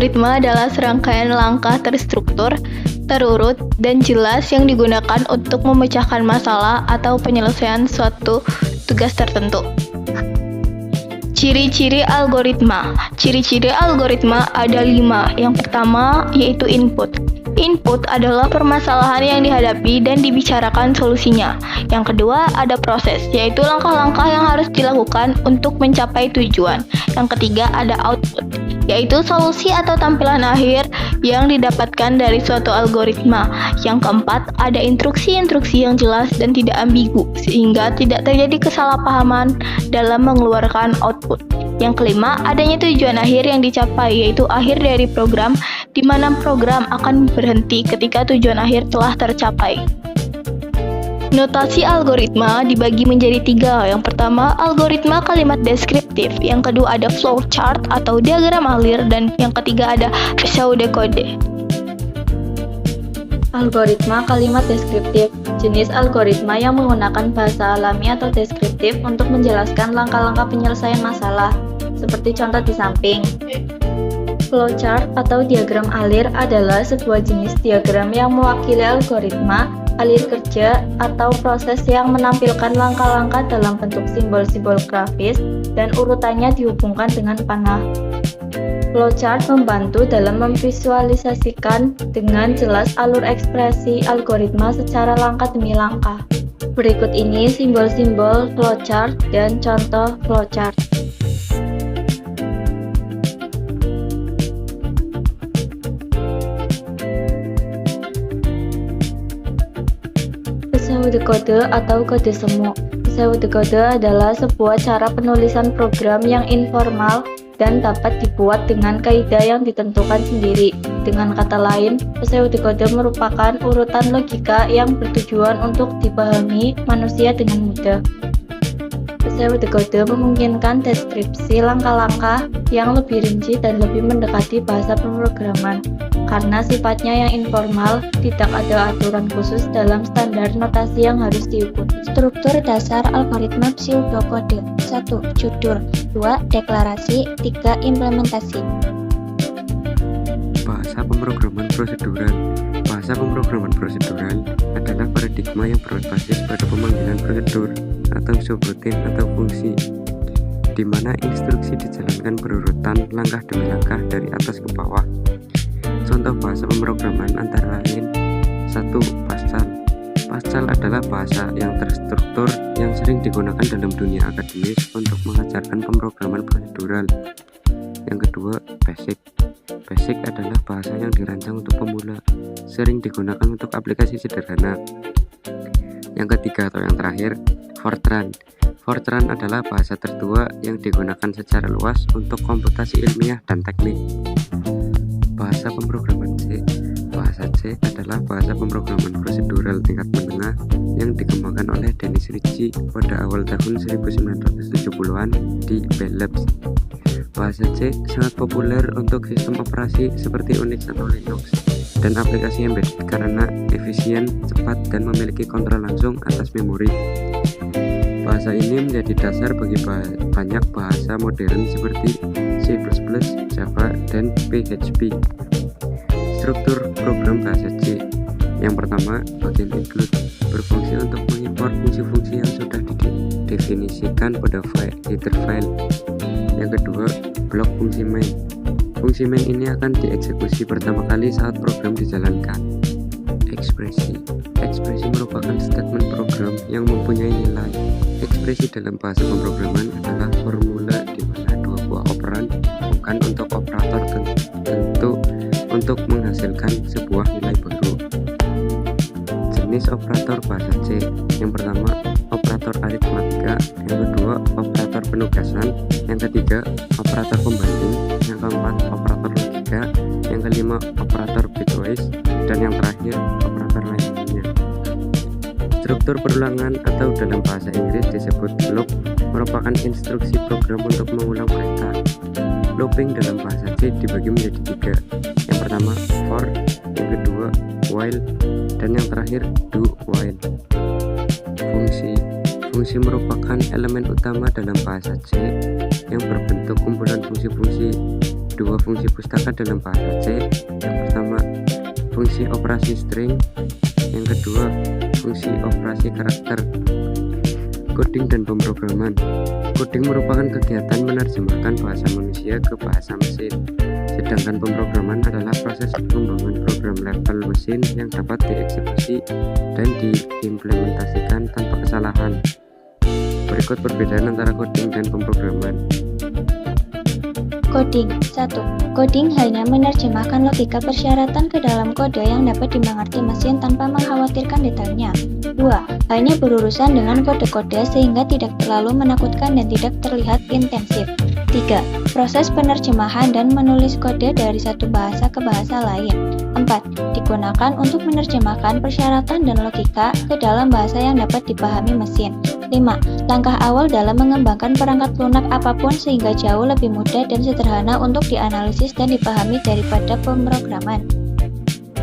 Algoritma adalah serangkaian langkah terstruktur, terurut, dan jelas yang digunakan untuk memecahkan masalah atau penyelesaian suatu tugas tertentu. Ciri-ciri algoritma. Ciri-ciri algoritma ada 5. Yang pertama yaitu input. Input adalah permasalahan yang dihadapi dan dibicarakan solusinya. Yang kedua ada proses, yaitu langkah-langkah yang harus dilakukan untuk mencapai tujuan. Yang ketiga ada output, yaitu solusi atau tampilan akhir yang didapatkan dari suatu algoritma. Yang keempat ada instruksi-instruksi yang jelas dan tidak ambigu, sehingga tidak terjadi kesalahpahaman dalam mengeluarkan output. Yang kelima, adanya tujuan akhir yang dicapai, yaitu akhir dari program, di mana program akan berhenti ketika tujuan akhir telah tercapai. Notasi algoritma dibagi menjadi 3. Yang pertama, algoritma kalimat deskriptif. Yang kedua ada flowchart atau diagram alir, dan yang ketiga ada pseudokode. Algoritma kalimat deskriptif, jenis algoritma yang menggunakan bahasa alami atau deskriptif untuk menjelaskan langkah-langkah penyelesaian masalah, seperti contoh di samping. Flowchart atau diagram alir adalah sebuah jenis diagram yang mewakili algoritma, alir kerja, atau proses yang menampilkan langkah-langkah dalam bentuk simbol-simbol grafis dan urutannya dihubungkan dengan panah. Flowchart membantu dalam memvisualisasikan dengan jelas alur ekspresi algoritma secara langkah demi langkah. Berikut ini simbol-simbol flowchart dan contoh flowchart. Pseudokode atau kode semu. Pseudokode adalah sebuah cara penulisan program yang informal dan dapat dibuat dengan kaidah yang ditentukan sendiri. Dengan kata lain, pseudokode merupakan urutan logika yang bertujuan untuk dipahami manusia dengan mudah. Pseudokode memungkinkan deskripsi langkah-langkah yang lebih rinci dan lebih mendekati bahasa pemrograman. Karena sifatnya yang informal, tidak ada aturan khusus dalam standar notasi yang harus diikuti. Struktur dasar algoritma pseudokode. 1. Judul. 2. Deklarasi. 3. Implementasi. Bahasa pemrograman prosedural. Bahasa pemrograman prosedural adalah paradigma yang berbasis pada pemanggilan prosedur atau subrutin atau fungsi, di mana instruksi dijalankan berurutan langkah demi langkah dari atas ke bawah. Contoh bahasa pemrograman antara lain 1. Pascal. Pascal adalah bahasa yang terstruktur yang sering digunakan dalam dunia akademis untuk mengajarkan pemrograman prosedural. Yang kedua, Basic. Basic adalah bahasa yang dirancang untuk pemula, sering digunakan untuk aplikasi sederhana. Yang ketiga atau yang terakhir, Fortran. Fortran adalah bahasa tertua yang digunakan secara luas untuk komputasi ilmiah dan teknik. Bahasa pemrograman C. Bahasa C adalah bahasa pemrograman prosedural tingkat menengah yang dikembangkan oleh Dennis Ritchie pada awal tahun 1970-an di Bell Labs. Bahasa C sangat populer untuk sistem operasi seperti Unix atau Linux dan aplikasi embedded karena efisien, cepat, dan memiliki kontrol langsung atas memori. Bahasa ini menjadi dasar bagi banyak bahasa modern seperti C++, Java, dan PHP. Struktur program bahasa C. Yang pertama, bagian include berfungsi untuk mengimport fungsi-fungsi yang sudah didefinisikan pada header file. Yang kedua, blok fungsi main. Fungsi main ini akan dieksekusi pertama kali saat program dijalankan. Ekspresi. Ekspresi merupakan statement program yang mempunyai nilai. Ekspresi dalam bahasa pemrograman adalah formula di mana dua buah operan bukan untuk operator tertentu untuk menghasilkan sebuah nilai baru. Jenis operator bahasa C. Yang pertama, operator aritmatika. Yang kedua, operator penugasan. Yang ketiga, operator pembanding. Yang keempat, operator logika. Yang kelima, operator bitwise. Dan yang terakhir, operator lainnya. Struktur perulangan atau dalam bahasa Inggris disebut loop merupakan instruksi program untuk mengulang perintah. Looping dalam bahasa C dibagi menjadi 3. Yang pertama, for. Yang kedua, while. Dan yang terakhir, do while. Fungsi. Fungsi merupakan elemen utama dalam bahasa C yang berbentuk kumpulan fungsi-fungsi dua fungsi pustaka dalam bahasa C. Yang pertama, fungsi operasi string. Yang kedua, fungsi operasi karakter. Coding dan pemrograman. Coding merupakan kegiatan menerjemahkan bahasa manusia ke bahasa mesin. Sedangkan pemrograman adalah proses pengembangan program level mesin yang dapat dieksekusi dan diimplementasikan tanpa kesalahan. Berikut perbedaan antara coding dan pemrograman. Coding 1. Coding hanya menerjemahkan logika persyaratan ke dalam kode yang dapat dimengerti mesin tanpa mengkhawatirkan detailnya. 2. Hanya berurusan dengan kode-kode sehingga tidak terlalu menakutkan dan tidak terlihat intensif. 3. Proses penerjemahan dan menulis kode dari satu bahasa ke bahasa lain. 4. Digunakan untuk menerjemahkan persyaratan dan logika ke dalam bahasa yang dapat dipahami mesin. 5. Langkah awal dalam mengembangkan perangkat lunak apapun sehingga jauh lebih mudah dan sederhana untuk dianalisis dan dipahami daripada pemrograman.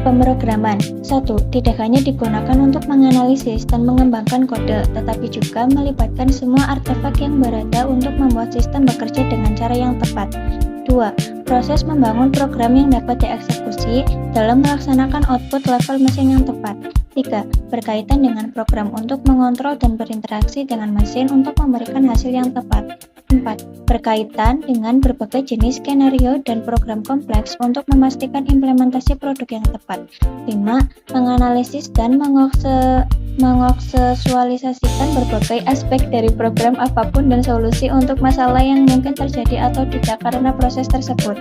Pemrograman 1. Tidak hanya digunakan untuk menganalisis dan mengembangkan kode, tetapi juga melibatkan semua artefak yang berada untuk membuat sistem bekerja dengan cara yang tepat. 2. Proses membangun program yang dapat dieksekusi dalam melaksanakan output level mesin yang tepat. 3. Berkaitan dengan program untuk mengontrol dan berinteraksi dengan mesin untuk memberikan hasil yang tepat. 4. Berkaitan dengan berbagai jenis skenario dan program kompleks untuk memastikan implementasi produk yang tepat. 5. Menganalisis dan mengaksesualisasikan berbagai aspek dari program apapun dan solusi untuk masalah yang mungkin terjadi atau tidak karena proses tersebut.